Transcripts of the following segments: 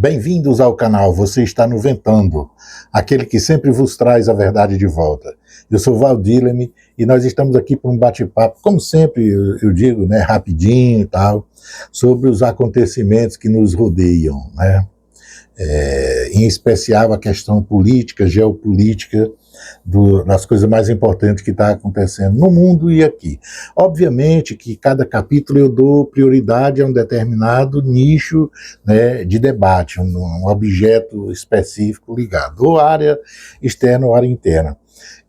Bem-vindos ao canal Você Está no Ventando, aquele que sempre vos traz a verdade de volta. Eu sou Valdileme e nós estamos aqui para um bate-papo, como sempre eu digo, né, rapidinho e tal, sobre os acontecimentos que nos rodeiam, né? Em especial a questão política, geopolítica, das coisas mais importantes que está acontecendo no mundo e aqui. Obviamente que cada capítulo eu dou prioridade a um determinado nicho, né, de debate, um objeto específico ligado, ou área externa ou área interna.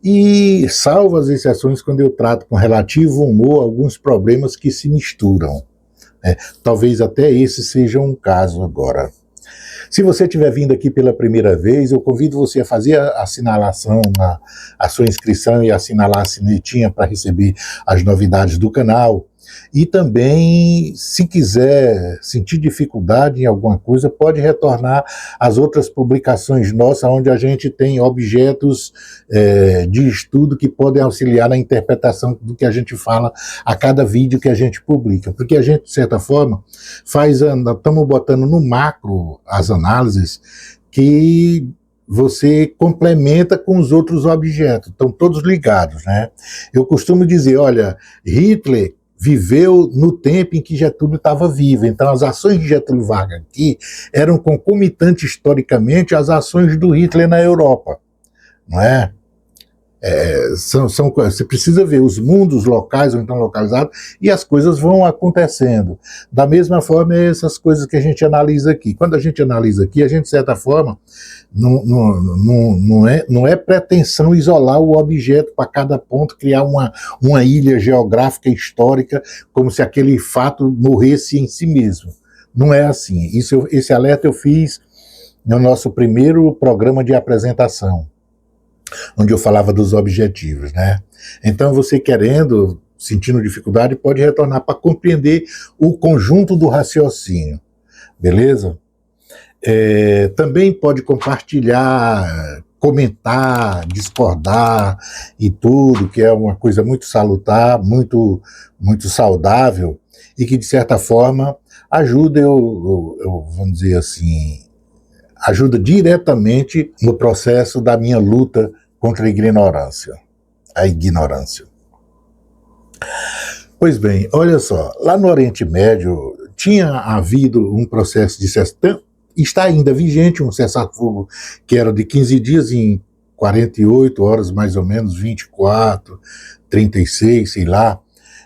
E salvo as exceções quando eu trato com relativo humor alguns problemas que se misturam, né? Talvez até esse seja um caso agora. Se você estiver vindo aqui pela primeira vez, eu convido você a fazer a assinalação, a sua inscrição e assinalar a sinetinha para receber as novidades do canal. E também, se quiser sentir dificuldade em alguma coisa, pode retornar às outras publicações nossas, onde a gente tem objetos de estudo que podem auxiliar na interpretação do que a gente fala a cada vídeo que a gente publica. Porque a gente, de certa forma, estamos botando no macro as análises que você complementa com os outros objetos, estão todos ligados, né? Eu costumo dizer, olha, Hitler viveu no tempo em que Getúlio estava vivo, então as ações de Getúlio Vargas aqui eram concomitantes historicamente às ações do Hitler na Europa, não é? Você precisa ver os mundos locais ou então localizados e as coisas vão acontecendo. Da mesma forma, essas coisas que a gente analisa aqui. Quando a gente analisa aqui, a gente, de certa forma, não é pretensão isolar o objeto para cada ponto, criar uma ilha geográfica histórica, como se aquele fato morresse em si mesmo. Não é assim. Esse alerta eu fiz no nosso primeiro programa de apresentação, onde eu falava dos objetivos, né? Então você sentindo dificuldade, pode retornar para compreender o conjunto do raciocínio, beleza? Também pode compartilhar, comentar, discordar e tudo, que é uma coisa muito salutar, muito, muito saudável e que de certa forma ajuda, vamos dizer assim, ajuda diretamente no processo da minha luta contra a ignorância. Pois bem, olha só, lá no Oriente Médio tinha havido um processo de cessar-fogo, está ainda vigente um cessar-fogo que era de 15 dias em 48 horas, mais ou menos, 24, 36, sei lá,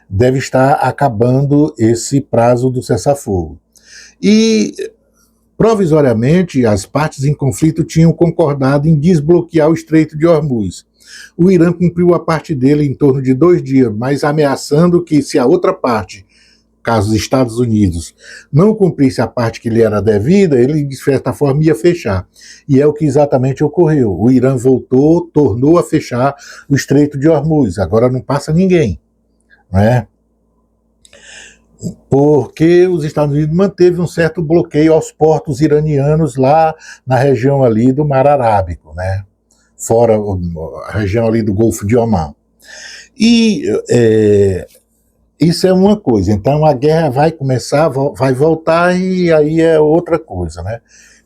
deve estar acabando esse prazo do cessar-fogo. E provisoriamente, as partes em conflito tinham concordado em desbloquear o Estreito de Hormuz. O Irã cumpriu a parte dele em torno de 2 dias, mas ameaçando que se a outra parte, caso os Estados Unidos, não cumprisse a parte que lhe era devida, ele de certa forma ia fechar. E é o que exatamente ocorreu. O Irã tornou a fechar o Estreito de Hormuz. Agora não passa ninguém, não é? Porque os Estados Unidos manteve um certo bloqueio aos portos iranianos lá na região ali do Mar Arábico, né? Fora a região ali do Golfo de Omã. E isso é uma coisa. Então a guerra vai começar, vai voltar e aí é outra coisa, né?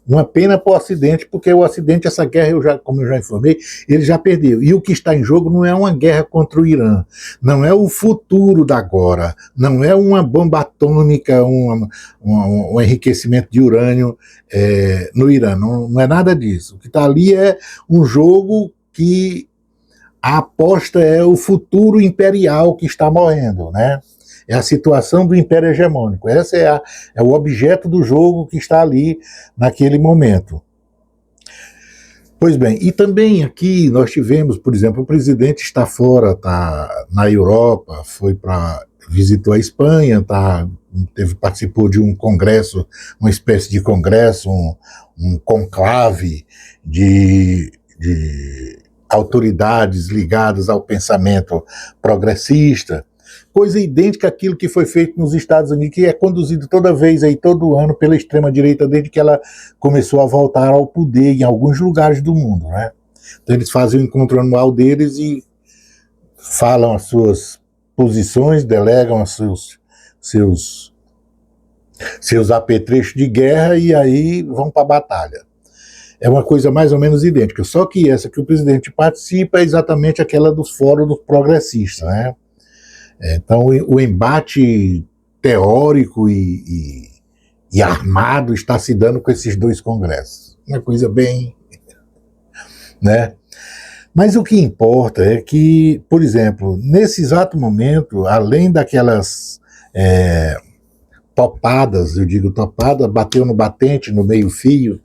Uma pena para o Ocidente, porque o Ocidente, essa guerra, como eu já informei, ele já perdeu. E o que está em jogo não é uma guerra contra o Irã, não é o futuro da agora, não é uma bomba atômica, um enriquecimento de urânio no Irã, não é nada disso. O que está ali é um jogo que a aposta é o futuro imperial que está morrendo, né? É a situação do império hegemônico. Esse é o objeto do jogo que está ali naquele momento. Pois bem, e também aqui nós tivemos, por exemplo, o presidente está fora, está na Europa, visitou a Espanha, participou de um congresso, uma espécie de congresso, um conclave de autoridades ligadas ao pensamento progressista, coisa idêntica àquilo que foi feito nos Estados Unidos, que é conduzido toda vez, aí, todo ano, pela extrema-direita, desde que ela começou a voltar ao poder em alguns lugares do mundo, né? Então eles fazem o encontro anual deles e falam as suas posições, delegam os seus seus apetrechos de guerra e aí vão para a batalha. É uma coisa mais ou menos idêntica, só que essa que o presidente participa é exatamente aquela dos fóruns dos progressistas, né? Então o embate teórico e armado está se dando com esses dois congressos. Uma coisa bem, né? Mas o que importa é que, por exemplo, nesse exato momento, além daquelas topadas, eu digo topada, bateu no batente, no meio-fio,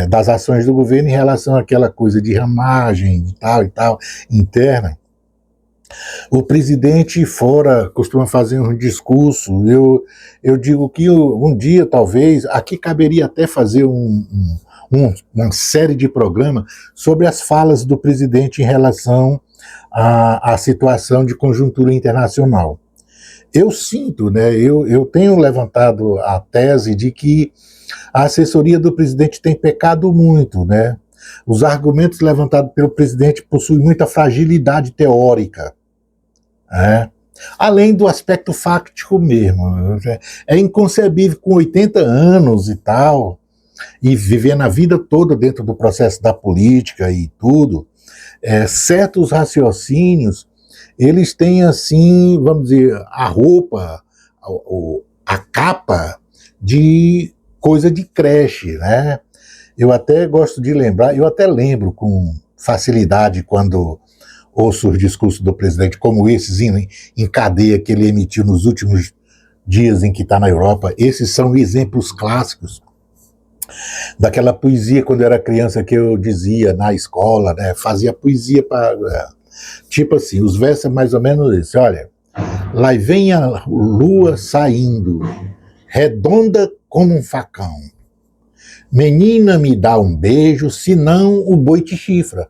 das ações do governo em relação àquela coisa de ramagem e tal, interna, o presidente fora costuma fazer um discurso, eu digo que um dia, talvez, aqui caberia até fazer uma série de programas sobre as falas do presidente em relação à situação de conjuntura internacional. Eu sinto, né, eu tenho levantado a tese de que a assessoria do presidente tem pecado muito, né? Os argumentos levantados pelo presidente possuem muita fragilidade teórica, né? Além do aspecto fáctico mesmo. É inconcebível, com 80 anos e tal, e vivendo a vida toda dentro do processo da política e tudo, certos raciocínios, eles têm assim, vamos dizer, a roupa, a capa de coisa de creche, né? Eu até gosto de lembrar, eu até lembro com facilidade quando ouço os discursos do presidente, como esses em cadeia que ele emitiu nos últimos dias em que está na Europa. Esses são exemplos clássicos daquela poesia quando eu era criança que eu dizia na escola, né? Fazia poesia para... tipo assim, os versos é mais ou menos isso, olha, lá vem a lua saindo, redonda como um facão. Menina, me dá um beijo, senão o boi te chifra.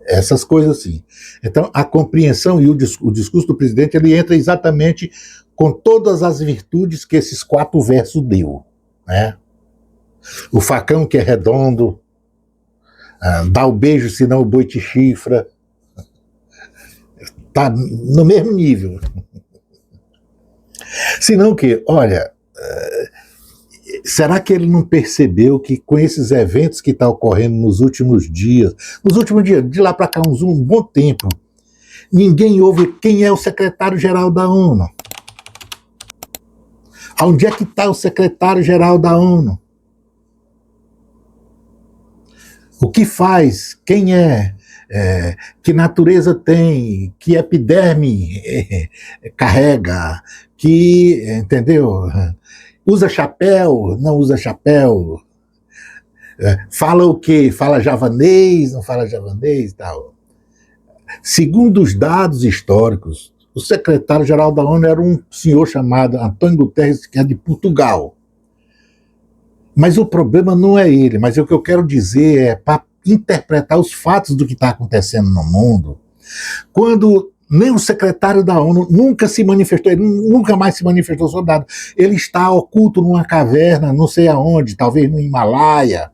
Essas coisas assim. Então, a compreensão e o discurso do presidente, ele entra exatamente com todas as virtudes que esses 4 versos deu, né? O facão que é redondo, dá o beijo, senão o boi te chifra. Tá no mesmo nível. Senão que, olha, será que ele não percebeu que com esses eventos que estão ocorrendo nos últimos dias, de lá para cá, um bom tempo, ninguém ouve quem é o secretário-geral da ONU? Onde é que está o secretário-geral da ONU? O que faz? Quem é? Que natureza tem? Que epiderme carrega? Que, entendeu? Usa chapéu? Não usa chapéu? Fala o quê? Fala javanês? Não fala javanês? Tal. Segundo os dados históricos, o secretário-geral da ONU era um senhor chamado Antônio Guterres, que é de Portugal. Mas o problema não é ele, mas o que eu quero dizer é para interpretar os fatos do que está acontecendo no mundo, quando nem o secretário da ONU nunca se manifestou, ele nunca mais se manifestou sobre nada. Ele está oculto numa caverna, não sei aonde, talvez no Himalaia.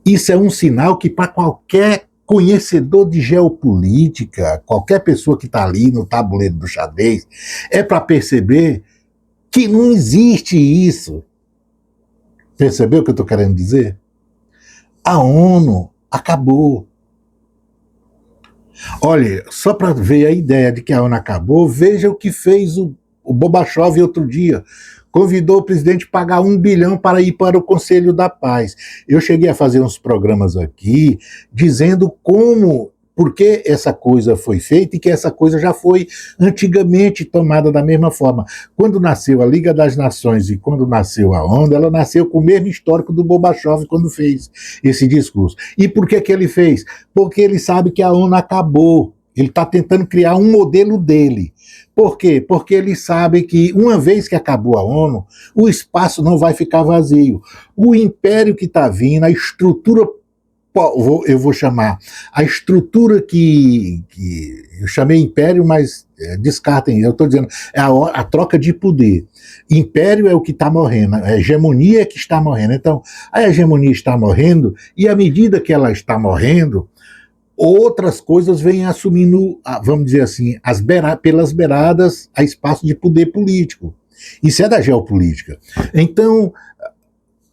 Isso é um sinal que para qualquer conhecedor de geopolítica, qualquer pessoa que está ali no tabuleiro do xadrez, é para perceber que não existe isso. Percebeu o que eu estou querendo dizer? A ONU acabou. Olha, só para ver a ideia de que a ONU acabou, veja o que fez o Gorbachev outro dia. Convidou o presidente a pagar 1 bilhão para ir para o Conselho da Paz. Eu cheguei a fazer uns programas aqui dizendo por que essa coisa foi feita e que essa coisa já foi antigamente tomada da mesma forma. Quando nasceu a Liga das Nações e quando nasceu a ONU, ela nasceu com o mesmo histórico do Gorbachev quando fez esse discurso. E por que ele fez? Porque ele sabe que a ONU acabou. Ele está tentando criar um modelo dele. Por quê? Porque ele sabe que uma vez que acabou a ONU, o espaço não vai ficar vazio. O império que está vindo, a estrutura, eu vou chamar, a estrutura que eu chamei império, mas descartem, eu estou dizendo, é a troca de poder. Império é o que está morrendo, a hegemonia é que está morrendo. Então, a hegemonia está morrendo, e à medida que ela está morrendo, outras coisas vêm assumindo, vamos dizer assim, pelas beiradas, a espaço de poder político. Isso é da geopolítica. Então,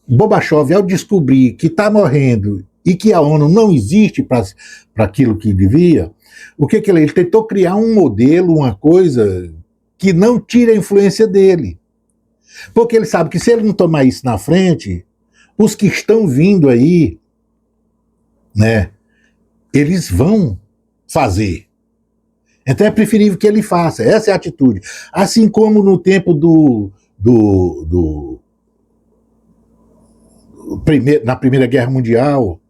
Gorbachev, ao descobrir que está morrendo e que a ONU não existe para aquilo que devia, o que ele tentou criar um modelo, uma coisa que não tire a influência dele. Porque ele sabe que se ele não tomar isso na frente, os que estão vindo aí, né, eles vão fazer. Então é preferível que ele faça, essa é a atitude. Assim como no tempo na Primeira Guerra Mundial,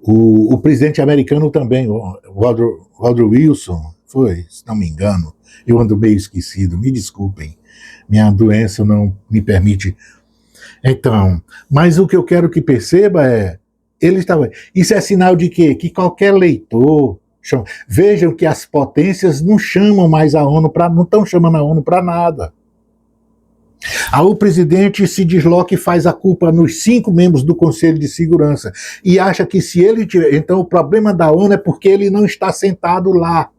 o presidente americano também, o Woodrow Wilson, foi, se não me engano, eu ando meio esquecido, me desculpem, minha doença não me permite. Então, mas o que eu quero que perceba é, isso é sinal de quê? Que qualquer leitor, vejam que as potências não chamam mais a ONU não estão chamando a ONU para nada. Aí o presidente se desloca e faz a culpa nos 5 membros do Conselho de Segurança e acha que se ele tiver... Então o problema da ONU é porque ele não está sentado lá.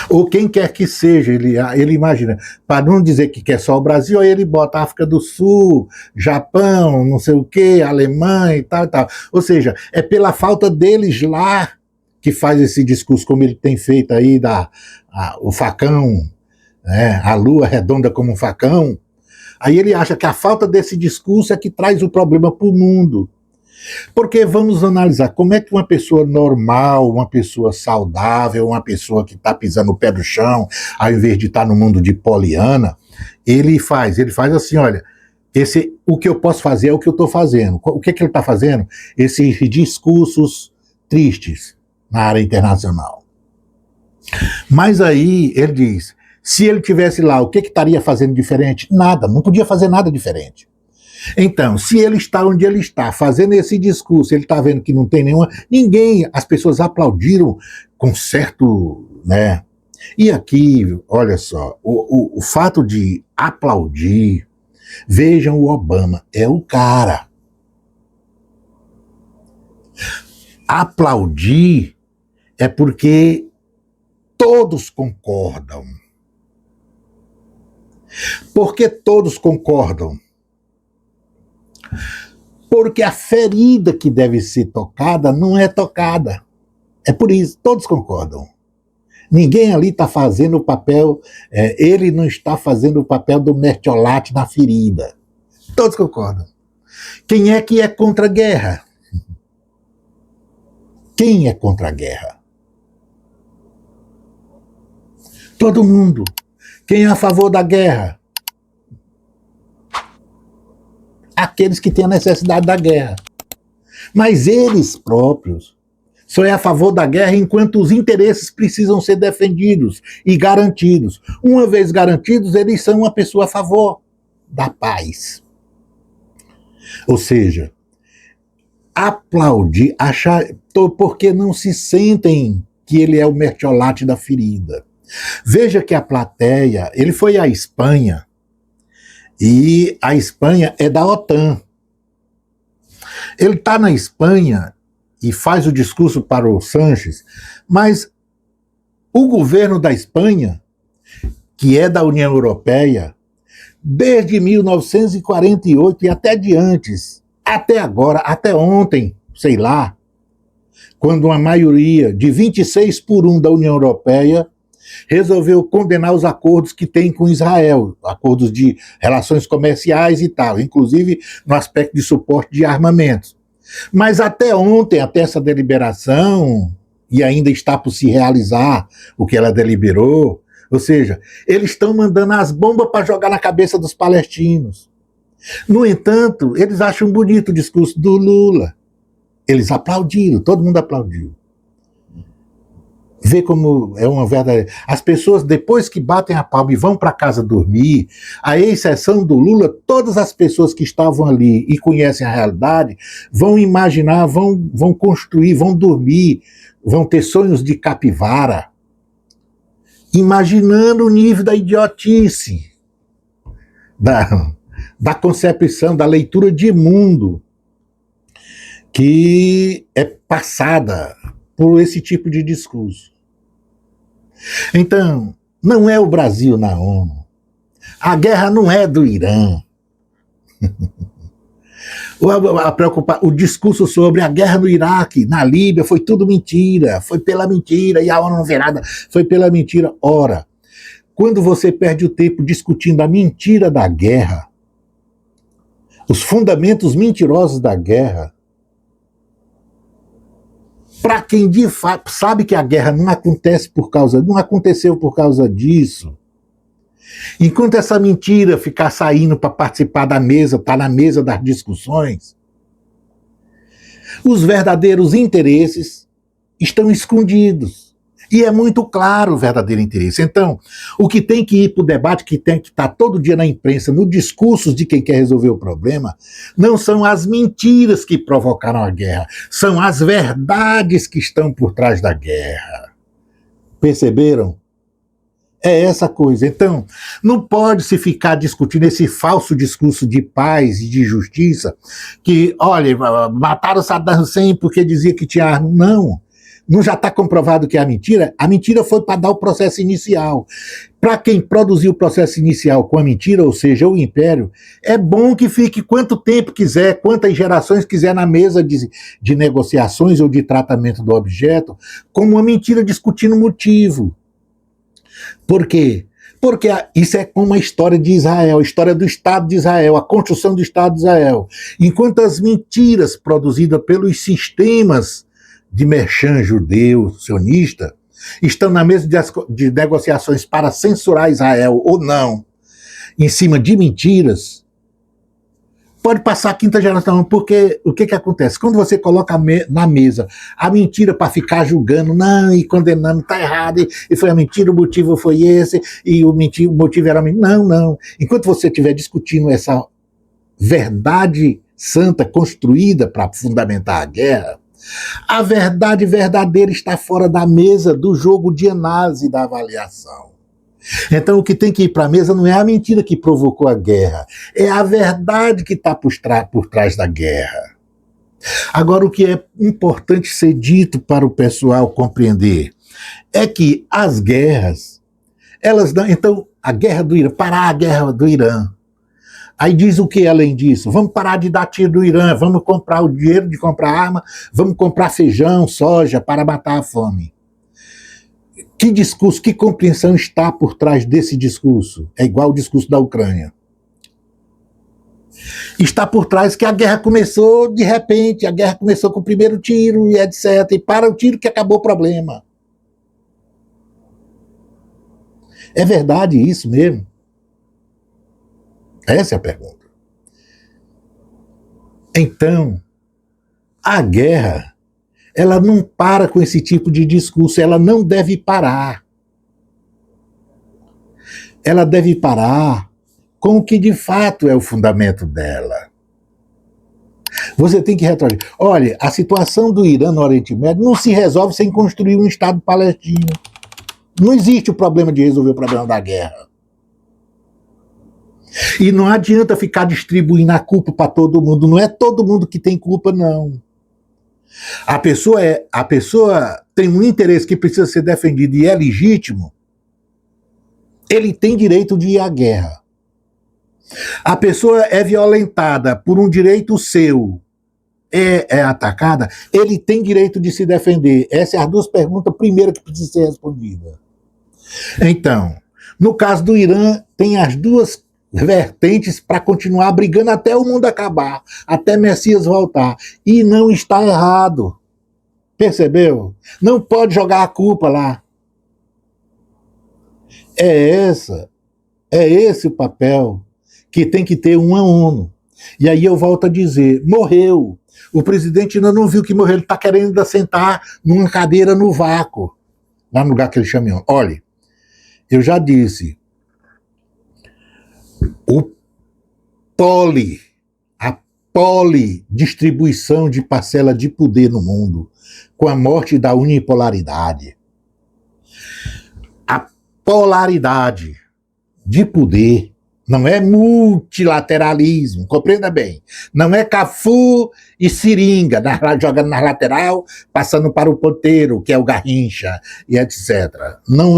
Ou quem quer que seja, ele imagina, para não dizer que quer só o Brasil, aí ele bota África do Sul, Japão, não sei o que, Alemanha e tal e tal. Ou seja, é pela falta deles lá que faz esse discurso como ele tem feito aí, o facão, né, a lua redonda como um facão. Aí ele acha que a falta desse discurso é que traz o problema para o mundo. Porque vamos analisar como é que uma pessoa normal, uma pessoa saudável, uma pessoa que está pisando o pé do chão, ao invés de estar no mundo de Poliana, ele faz assim, olha, o que eu posso fazer é o que eu estou fazendo. O que ele está fazendo? Esses discursos tristes na área internacional. Mas aí ele diz, se ele tivesse lá, o que estaria fazendo diferente? Nada, não podia fazer nada diferente. Então, se ele está onde ele está, fazendo esse discurso, ele está vendo que não tem nenhuma... as pessoas aplaudiram com certo... né? E aqui, olha só, o fato de aplaudir, vejam o Obama, é o cara. Aplaudir é porque todos concordam. Por que todos concordam? Porque a ferida que deve ser tocada não é tocada. É por isso, todos concordam. Ninguém ali está fazendo o papel, ele não está fazendo o papel do mertiolate na ferida. Todos concordam. Quem é que é contra a guerra? Quem é contra a guerra? Todo mundo. Quem é a favor da guerra? Aqueles que têm a necessidade da guerra. Mas eles próprios só é a favor da guerra enquanto os interesses precisam ser defendidos e garantidos. Uma vez garantidos, eles são uma pessoa a favor da paz. Ou seja, aplaudir, porque não se sentem que ele é o mertiolate da ferida. Veja que a plateia, ele foi à Espanha, e a Espanha é da OTAN. Ele está na Espanha e faz o discurso para o Sánchez, mas o governo da Espanha, que é da União Europeia, desde 1948 e até de antes, até agora, até ontem, sei lá, quando uma maioria de 26-1 da União Europeia resolveu condenar os acordos que tem com Israel, acordos de relações comerciais e tal, inclusive no aspecto de suporte de armamentos. Mas até ontem, até essa deliberação, e ainda está por se realizar o que ela deliberou, ou seja, eles estão mandando as bombas para jogar na cabeça dos palestinos. No entanto, eles acham bonito o discurso do Lula. Eles aplaudiram, todo mundo aplaudiu. Vê como é uma verdade. As pessoas, depois que batem a palma e vão para casa dormir, à exceção do Lula, todas as pessoas que estavam ali e conhecem a realidade vão imaginar, vão construir, vão dormir, vão ter sonhos de capivara, imaginando o nível da idiotice, da concepção, da leitura de mundo que é passada por esse tipo de discurso. Então, não é o Brasil na ONU. A guerra não é do Irã. O discurso sobre a guerra no Iraque, na Líbia, foi tudo mentira, foi pela mentira, e a ONU não vê nada, foi pela mentira. Ora, quando você perde o tempo discutindo a mentira da guerra, os fundamentos mentirosos da guerra, para quem de fato sabe que a guerra não aconteceu por causa disso, enquanto essa mentira ficar saindo para participar da mesa, tá na mesa das discussões, os verdadeiros interesses estão escondidos. E é muito claro o verdadeiro interesse. Então, o que tem que ir para o debate, que tem que estar todo dia na imprensa, no discurso de quem quer resolver o problema, não são as mentiras que provocaram a guerra, são as verdades que estão por trás da guerra. Perceberam? É essa coisa. Então, não pode se ficar discutindo esse falso discurso de paz e de justiça, que, olha, mataram Saddam Hussein porque dizia que tinha arma. Não já está comprovado que é a mentira? A mentira foi para dar o processo inicial. Para quem produziu o processo inicial com a mentira, ou seja, o império, é bom que fique quanto tempo quiser, quantas gerações quiser na mesa de negociações ou de tratamento do objeto, como uma mentira discutindo o motivo. Por quê? Porque isso é como a história de Israel, a história do Estado de Israel, a construção do Estado de Israel. Enquanto as mentiras produzidas pelos sistemas de merchan judeu, sionista, estão na mesa de negociações para censurar Israel ou não, em cima de mentiras, pode passar a quinta geração, porque o que acontece? Quando você coloca na mesa a mentira para ficar julgando, não, e condenando, está errado, e foi a mentira, o motivo foi esse, e o motivo era mentira. Não. Enquanto você estiver discutindo essa verdade santa construída para fundamentar a guerra, a verdade verdadeira está fora da mesa do jogo de análise da avaliação. Então o que tem que ir para a mesa não é a mentira que provocou a guerra, é a verdade que está por trás da guerra. Agora, o que é importante ser dito para o pessoal compreender é que as guerras, elas dão, então, a guerra do Irã, parar a guerra do Irã. Aí diz o que além disso? Vamos parar de dar tiro do Irã, vamos comprar o dinheiro de comprar arma, vamos comprar feijão, soja para matar a fome. Que discurso, que compreensão está por trás desse discurso? É igual o discurso da Ucrânia. Está por trás que a guerra começou de repente, a guerra começou com o primeiro tiro e etc. E para o tiro que acabou o problema. É verdade isso mesmo? Essa é a pergunta. Então, a guerra, ela não para com esse tipo de discurso, ela não deve parar. Ela deve parar com o que de fato é o fundamento dela. Você tem que retornar. Olha, a situação do Irã no Oriente Médio não se resolve sem construir um Estado palestino. Não existe o problema de resolver o problema da guerra. E não adianta ficar distribuindo a culpa para todo mundo. Não é todo mundo que tem culpa, não. A pessoa tem um interesse que precisa ser defendido e é legítimo. Ele tem direito de ir à guerra. A pessoa é violentada por um direito seu, é atacada, ele tem direito de se defender. Essas são as duas perguntas primeiras que precisam ser respondidas. Então, no caso do Irã, tem as duas vertentes para continuar brigando até o mundo acabar, até Messias voltar. E não está errado. Percebeu? Não pode jogar a culpa lá. É esse o papel que tem que ter uma ONU. E aí eu volto a dizer, morreu. O presidente ainda não viu que morreu, ele está querendo ainda sentar numa cadeira no vácuo, lá no lugar que ele chama. Olha, eu já disse, a polidistribuição de parcela de poder no mundo, com a morte da unipolaridade, a polaridade de poder, não é multilateralismo, compreenda bem, não é Cafu e seringa, jogando na lateral, passando para o ponteiro, que é o Garrincha, e etc. Não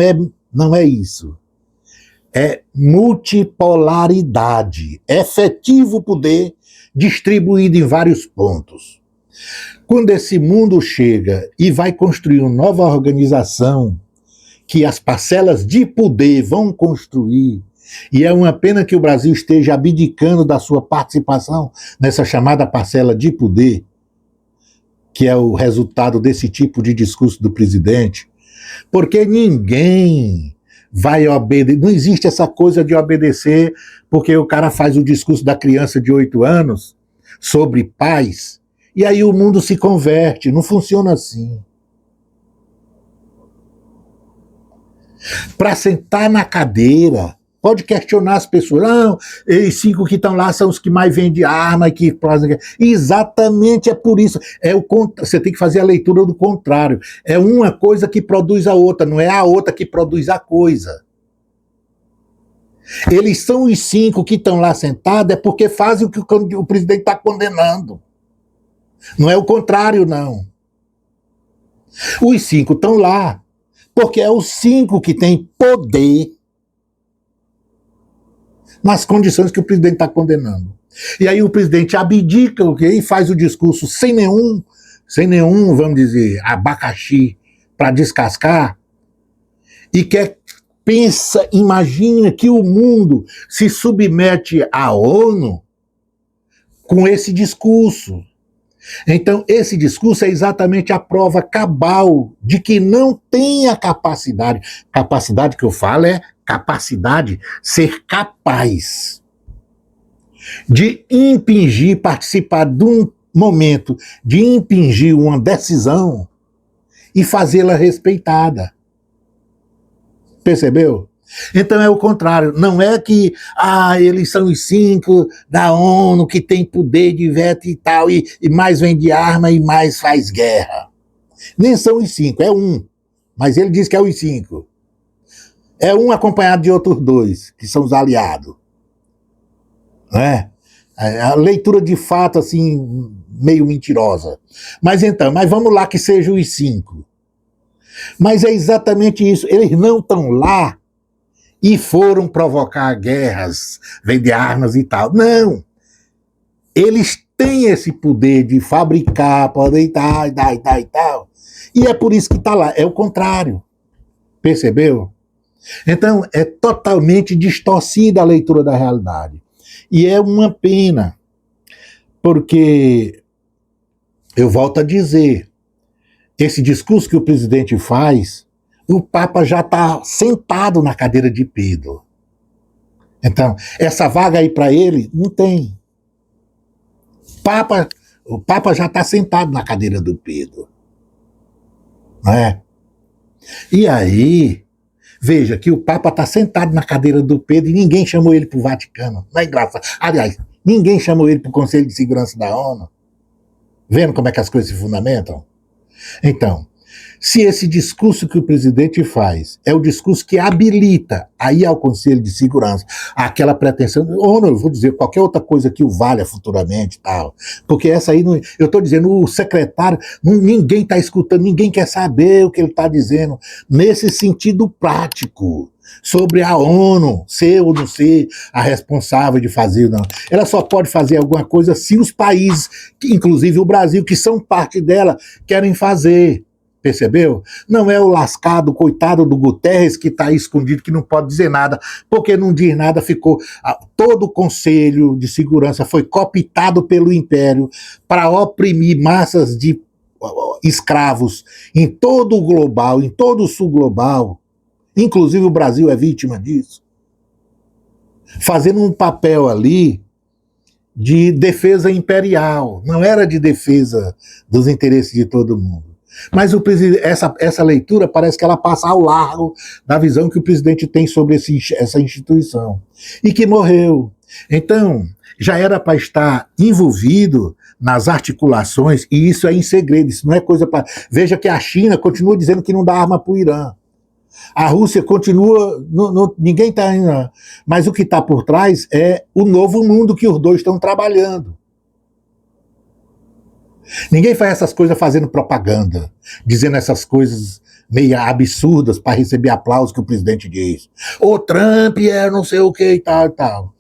é isso. é multipolaridade, efetivo poder distribuído em vários pontos. Quando esse mundo chega e vai construir uma nova organização que as parcelas de poder vão construir, e é uma pena que o Brasil esteja abdicando da sua participação nessa chamada parcela de poder, que é o resultado desse tipo de discurso do presidente, porque ninguém vai obedecer, não existe essa coisa de obedecer porque o cara faz o discurso da criança de 8 anos sobre paz, e aí o mundo se converte, não funciona assim. Para sentar na cadeira, pode questionar as pessoas. Não, esses 5 que estão lá são os que mais vendem arma. Exatamente, é por isso. Você tem que fazer a leitura do contrário. É uma coisa que produz a outra, não é a outra que produz a coisa. Eles são os 5 que estão lá sentados, é porque fazem o que o presidente está condenando. Não é o contrário, não. Os 5 estão lá porque é os 5 que têm poder nas condições que o presidente está condenando. E aí o presidente abdica e faz o discurso sem nenhum, vamos dizer, abacaxi para descascar, e imagina que o mundo se submete à ONU com esse discurso. Então, esse discurso é exatamente a prova cabal de que não tem a capacidade. Capacidade que eu falo é capacidade, ser capaz de impingir, participar de um momento, de impingir uma decisão e fazê-la respeitada. Percebeu? Então é o contrário, não é que eles são os 5 da ONU que tem poder de veto e tal, e mais vende arma e mais faz guerra. Nem são os 5, é um, mas ele diz que é os 5. É um acompanhado de outros 2, que são os aliados. Não é? A leitura de fato, assim, meio mentirosa. Mas vamos lá que sejam os 5. Mas é exatamente isso, eles não estão lá e foram provocar guerras, vender armas e tal. Não! Eles têm esse poder de fabricar, podem dar e tal. E é por isso que está lá. É o contrário. Percebeu? Então, é totalmente distorcida a leitura da realidade. E é uma pena, porque, eu volto a dizer, esse discurso que o presidente faz, o Papa já está sentado na cadeira de Pedro. Então, essa vaga aí para ele, não tem. O Papa já está sentado na cadeira do Pedro. Não é? E aí, veja que o Papa está sentado na cadeira do Pedro e ninguém chamou ele para o Vaticano. Não é engraçado? Aliás, ninguém chamou ele para o Conselho de Segurança da ONU. Vendo como é que as coisas se fundamentam? Então, se esse discurso que o presidente faz é o discurso que habilita a ir ao Conselho de Segurança, aquela pretensão, ou não, eu vou dizer qualquer outra coisa que o valha futuramente, tal, porque essa aí, eu estou dizendo, o secretário, ninguém está escutando, ninguém quer saber o que ele está dizendo, nesse sentido prático, sobre a ONU ser ou não ser a responsável de fazer, não. Ela só pode fazer alguma coisa se os países, inclusive o Brasil, que são parte dela, querem fazer. Percebeu? Não é o lascado, coitado do Guterres que está aí escondido, que não pode dizer nada, porque não diz nada, ficou... Todo o Conselho de Segurança foi cooptado pelo Império para oprimir massas de escravos em todo o global, em todo o sul global, inclusive o Brasil é vítima disso, fazendo um papel ali de defesa imperial, não era de defesa dos interesses de todo mundo. Mas essa leitura parece que ela passa ao largo da visão que o presidente tem sobre essa instituição. E que morreu. Então, já era para estar envolvido nas articulações, e isso é em segredo, isso não é coisa para... Veja que a China continua dizendo que não dá arma para o Irã. A Rússia continua... ninguém está indo... Mas o que está por trás é o novo mundo que os dois estão trabalhando. Ninguém faz essas coisas fazendo propaganda, dizendo essas coisas meio absurdas para receber aplausos que o presidente diz. O Trump é não sei o que e tal e tal.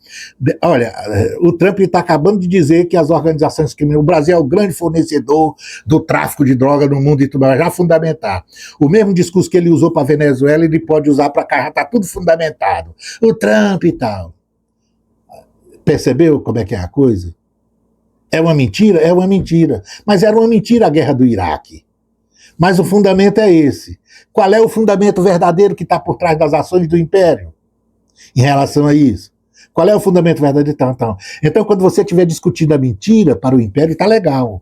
Olha, o Trump está acabando de dizer que as organizações criminosas, o Brasil é o grande fornecedor do tráfico de droga no mundo e tudo mais, já fundamentar. O mesmo discurso que ele usou para a Venezuela, ele pode usar para cá, já está tudo fundamentado. O Trump e tal. Percebeu como é que é a coisa? É uma mentira? É uma mentira. Mas era uma mentira a guerra do Iraque. Mas o fundamento é esse. Qual é o fundamento verdadeiro que está por trás das ações do Império em relação a isso? Qual é o fundamento verdadeiro? Então, quando você estiver discutindo a mentira para o Império, está legal.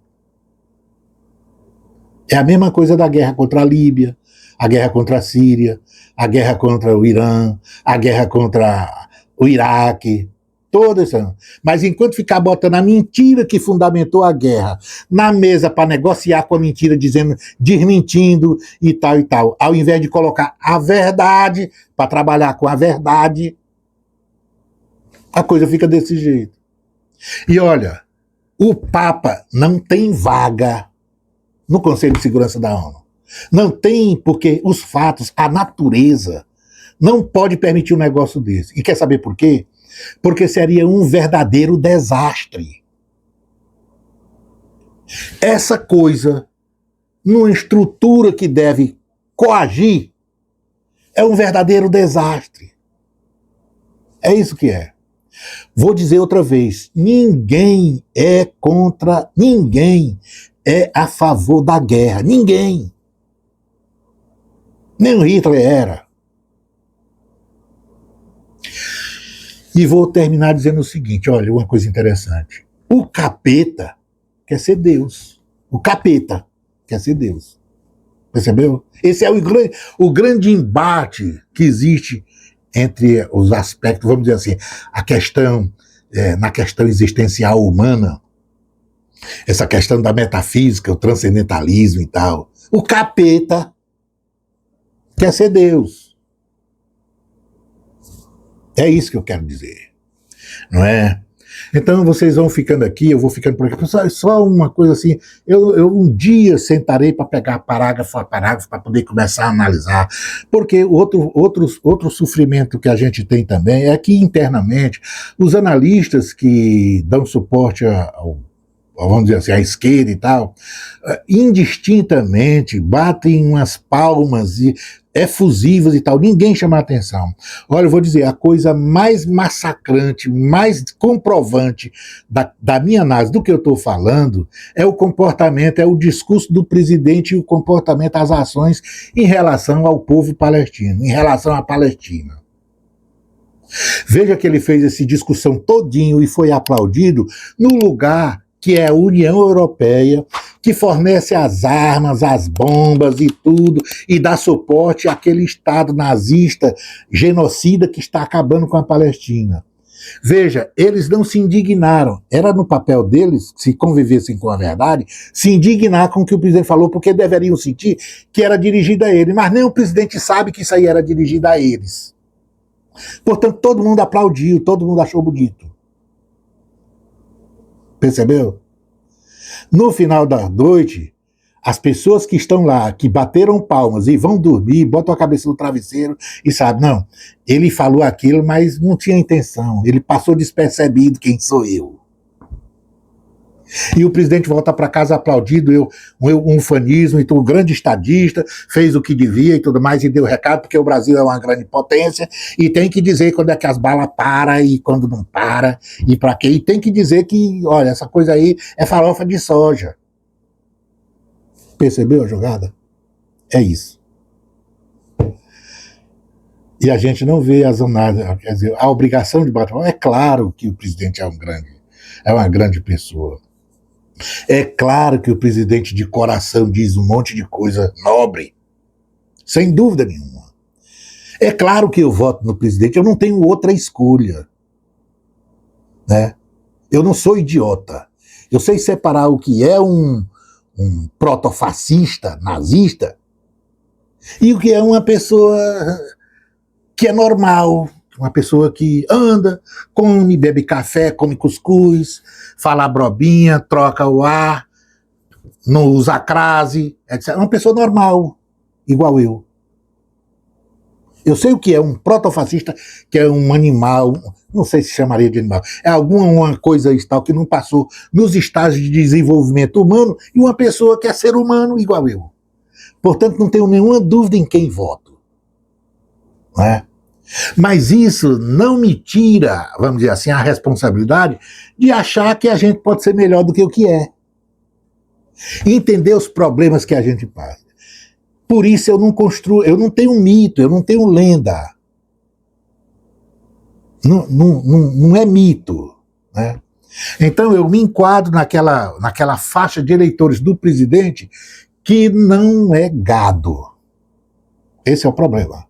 É a mesma coisa da guerra contra a Líbia, a guerra contra a Síria, a guerra contra o Irã, a guerra contra o Iraque, toda essa. Mas enquanto ficar botando a mentira que fundamentou a guerra na mesa para negociar com a mentira, desmentindo e tal, ao invés de colocar a verdade para trabalhar com a verdade, a coisa fica desse jeito. E olha, o Papa não tem vaga no Conselho de Segurança da ONU. Não tem, porque os fatos, a natureza, não pode permitir um negócio desse. E quer saber por quê? Porque seria um verdadeiro desastre. Essa coisa, numa estrutura que deve coagir, é um verdadeiro desastre. É isso que é. Vou dizer outra vez, ninguém é contra, ninguém é a favor da guerra, ninguém. Nem o Hitler era. E vou terminar dizendo o seguinte, olha, uma coisa interessante. O capeta quer ser Deus. O capeta quer ser Deus. Percebeu? Esse é o grande embate que existe entre os aspectos, vamos dizer assim, a questão, na questão existencial humana, essa questão da metafísica, o transcendentalismo e tal. O capeta quer ser Deus. É isso que eu quero dizer. Não é? Então vocês vão ficando aqui, eu vou ficando por aqui. Só uma coisa assim, eu um dia sentarei para pegar parágrafo a parágrafo para poder começar a analisar, porque outro sofrimento que a gente tem também é que internamente os analistas que dão suporte vamos dizer assim, à esquerda e tal, indistintamente batem umas palmas e efusivas e tal, ninguém chama a atenção. Olha, eu vou dizer, a coisa mais massacrante, mais comprovante da minha análise do que eu estou falando é o comportamento, é o discurso do presidente e o comportamento, as ações em relação ao povo palestino, em relação à Palestina. Veja que ele fez essa discussão todinho e foi aplaudido no lugar que é a União Europeia, que fornece as armas, as bombas e tudo, e dá suporte àquele Estado nazista, genocida, que está acabando com a Palestina. Veja, eles não se indignaram. Era no papel deles, se convivessem com a verdade, se indignar com o que o presidente falou, porque deveriam sentir que era dirigido a ele. Mas nem o presidente sabe que isso aí era dirigido a eles. Portanto, todo mundo aplaudiu, todo mundo achou bonito. Percebeu? No final da noite, as pessoas que estão lá, que bateram palmas e vão dormir, botam a cabeça no travesseiro e sabem, não, ele falou aquilo, mas não tinha intenção, ele passou despercebido quem sou eu. E o presidente volta para casa aplaudido, um fanismo, então o grande estadista, fez o que devia e tudo mais, e deu recado, porque o Brasil é uma grande potência, e tem que dizer quando é que as balas param e quando não para, e para quê, e tem que dizer que, olha, essa coisa aí é farofa de soja. Percebeu a jogada? É isso. E a gente não vê as análises, quer dizer, a obrigação de bater. É claro que o presidente é uma grande pessoa. É claro que o presidente de coração diz um monte de coisa nobre, sem dúvida nenhuma. É claro que eu voto no presidente, eu não tenho outra escolha. Né? Eu não sou idiota. Eu sei separar o que é um protofascista, nazista, e o que é uma pessoa que é normal, uma pessoa que anda, come, bebe café, come cuscuz, fala brobinha, troca o ar, não usa crase, etc. É uma pessoa normal. igual eu. Eu sei o que é um protofascista, que é um animal, não sei se chamaria de animal, é alguma coisa tal que não passou nos estágios de desenvolvimento humano, e uma pessoa que é ser humano igual eu. Portanto, não tenho nenhuma dúvida em quem voto. Né? Mas isso não me tira, vamos dizer assim, a responsabilidade de achar que a gente pode ser melhor do que o que é. Entender os problemas que a gente passa. Por isso eu não construo, eu não tenho mito, eu não tenho lenda. Não é mito. Né? Então eu me enquadro naquela faixa de eleitores do presidente que não é gado. Esse é o problema.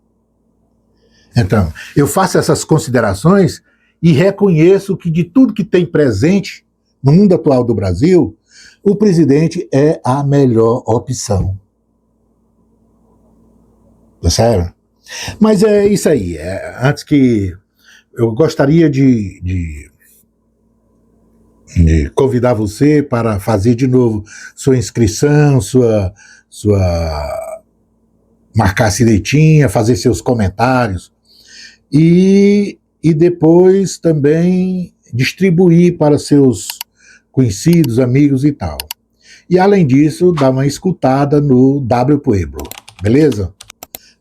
Então, eu faço essas considerações e reconheço que de tudo que tem presente no mundo atual do Brasil, o presidente é a melhor opção. Sério? Mas é isso aí. Antes que eu gostaria de convidar você para fazer de novo sua inscrição, marcar a sinetinha, fazer seus comentários e depois também distribuir para seus conhecidos, amigos e tal. E além disso, dar uma escutada no W Pueblo, beleza?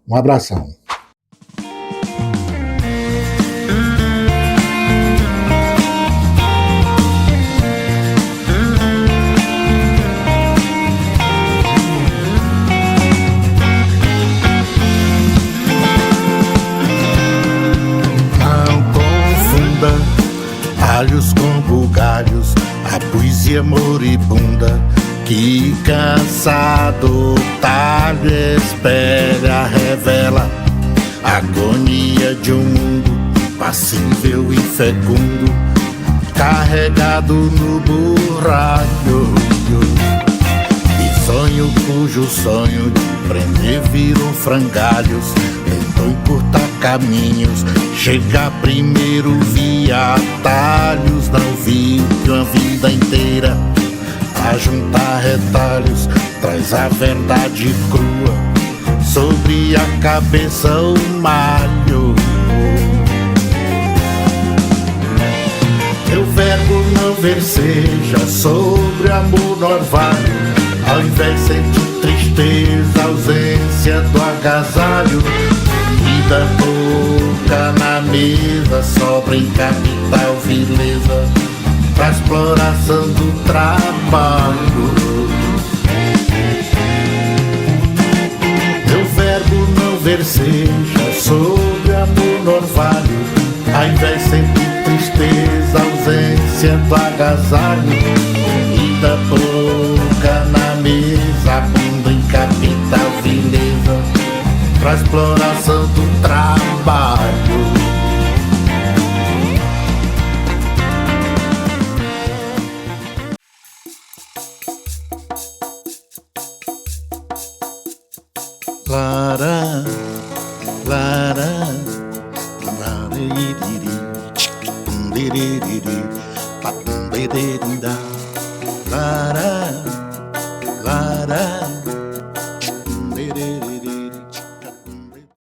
Um abração. Não confunda alhos com bugalhos, a poesia moribunda que cansado talho espera, revela a agonia de um mundo passível e fecundo, carregado no burralho. E sonho cujo sonho de prender viram frangalhos, tentou encurtar caminhos, chegar primeiro via atalhos, não viu que uma vida inteira a juntar retalhos traz a verdade crua sobre a cabeça o malho. Meu verbo não verseja sobre amor no orvalho, ao invés de sentir tristeza, ausência do agasalho. Vida pouca na mesa, sobra em capital vileza pra exploração do trabalho. Meu verbo não verseja sobre amor no orvalho, ao invés de sentir tristeza, ausência do agasalho. Vida pouca na mesa, bunda em capital vileza pra exploração do trabalho. Lara, lara, lara, lara,